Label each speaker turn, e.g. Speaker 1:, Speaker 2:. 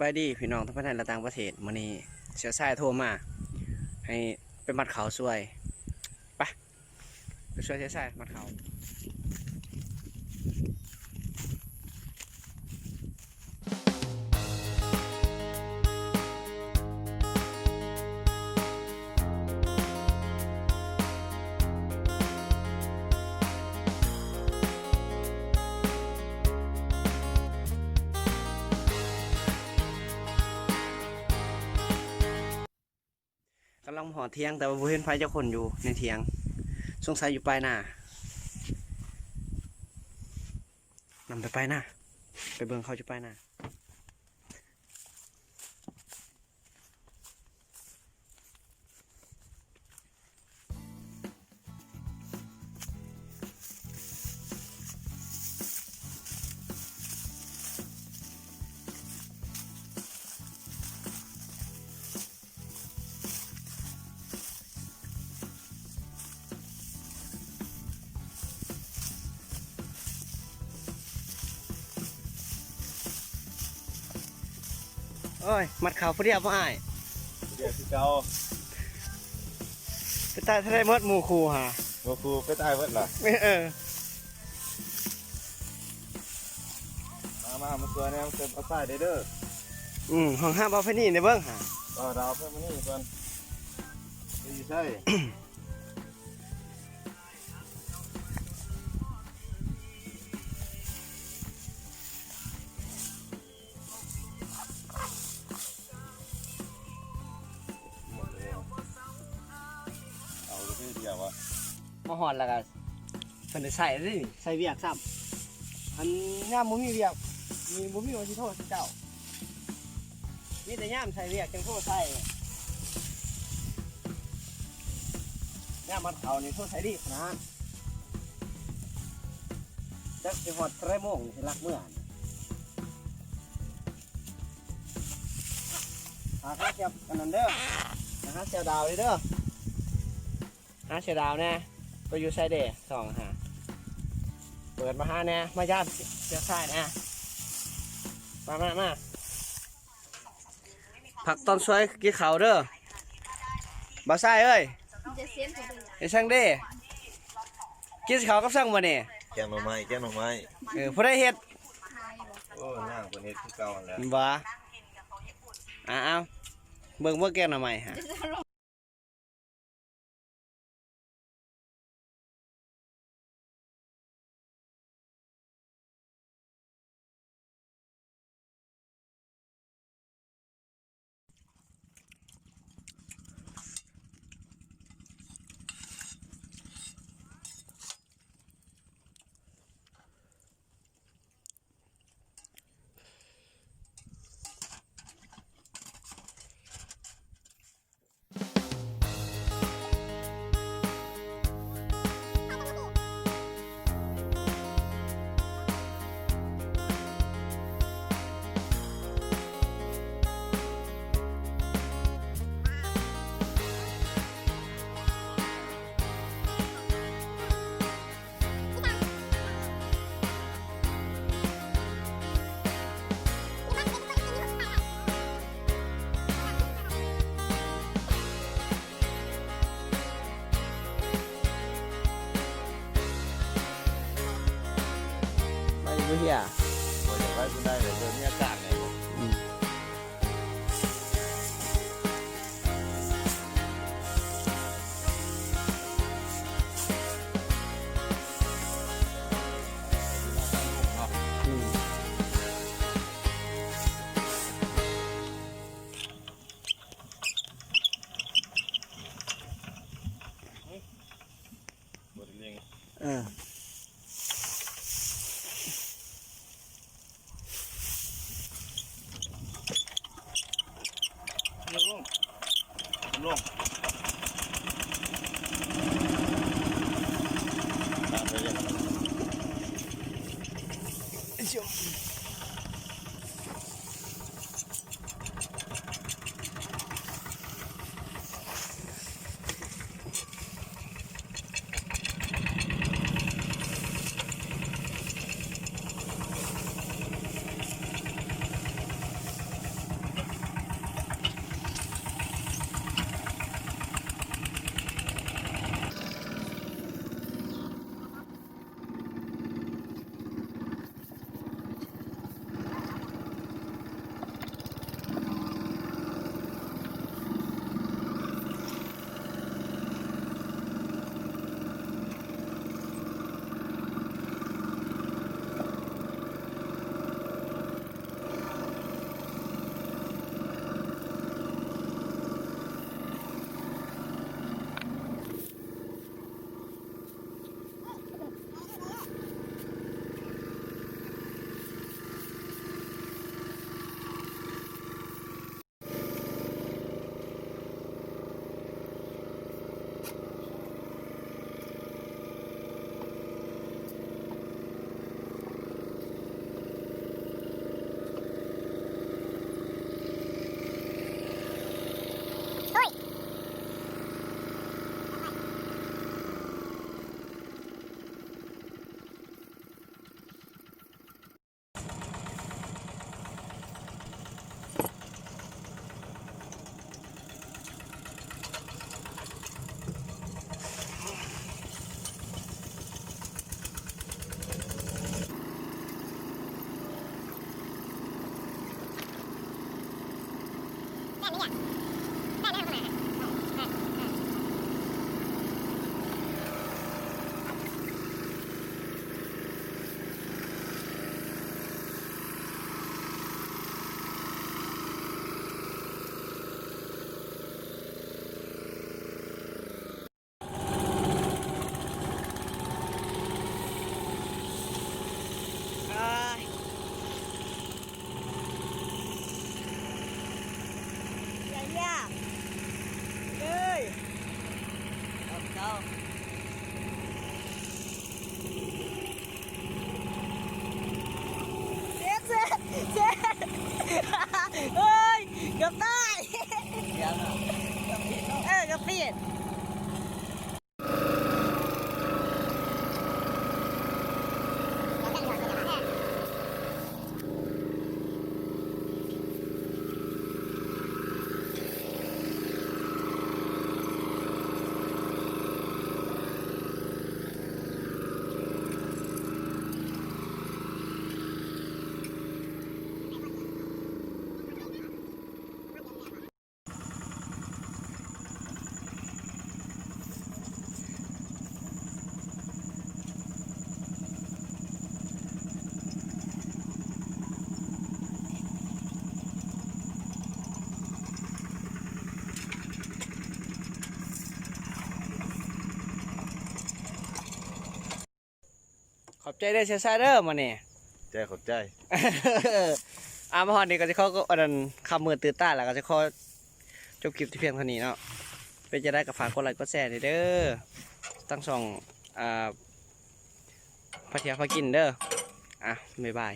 Speaker 1: บายดีพี่น้องทั้งภายในและต่างประเทศมื้อนี้เสียสายโทรมาให้ไปมัดเขาช่วยไปช่วยเสียสายมัดเขากำลังหอเทียงแต่ว่าบ่เห็นไฟเจ้าคนอยู่ในเทียงสงสัยอยู่ปลายหน้านำไปปลายหน้าไปเบิ่งเขาอยู่ปลายหน้าโอ้ยมัดเขาผู้เดียวบ่อ้าย
Speaker 2: เดี๋ยวสิเจ้า
Speaker 1: ไปตายทะเลมดหมู่ครูหา
Speaker 2: โมกูไปตายเพิ่นล่ะมาตัวนี้มันเกิดเอาใส่เด้อ
Speaker 1: ห้องห้ามเอาไปนี่ในเบิ่งหา
Speaker 2: ก็ดาวเพิ่นมานี่ก่อนดีใช่หมดแล้วเอาลูกพี่เดียววะ
Speaker 1: มาหอดแล้วก็เพิ่นได้ใส่เลยนี่ใส่เวียกซ้ำอันย่ามบ่มีเวียกบ่มีวันที่โทษเจ้ามีแต่ย่ามใส่เวียกจังโทษใส่ย่ามมัดเขานี่โทษใส่ดีนะจักสิฮอดไกรโมงนี่สิรักเมื่อหาเสียบกันนั่นเด้อหาเสียบดาวเด้อหาเสียบดาวแน่ไปอยู่ไซเดย์สองหาเปิดมาหาแน่มาย่ามเสียบซ้ายแน่มาผักตอนสวยกี่เขาเด้อบ่ใส่เอ้ยไอ้ช่างเด้กินเขากับช่างบ่นี่
Speaker 2: แกงหน่อไม้
Speaker 1: ผู้ใดเฮ็ด
Speaker 2: โอ้ย่างคนเฮ็ดคือเก่าแล้ว
Speaker 1: บ่เอาเบิ่งแกงหน่อไม้ฮะเฮีย
Speaker 2: บ่อยากไปคุณได้เลยเจอมีอากาศไงบ่บ่ได้เลี้ยงลงตามไปเลย
Speaker 3: เฮ้ยเกือบตายเกือบปิด
Speaker 1: ขอบใจได้เชียร์ไซเดอร์มาเนี่ย
Speaker 2: ใจขอบใจ
Speaker 1: มาฮอดนี่ก็จะเข้าก็อันนั้นคำมือตื่นต้านแล้วก็จะเข้าจบคลิปที่เพียงเท่านี้เนาะเป็นจะได้กับฝากกดไลค์กดแชร์เด้อตั้งช่องพระเทียพระกินเด้อบ๊ายบาย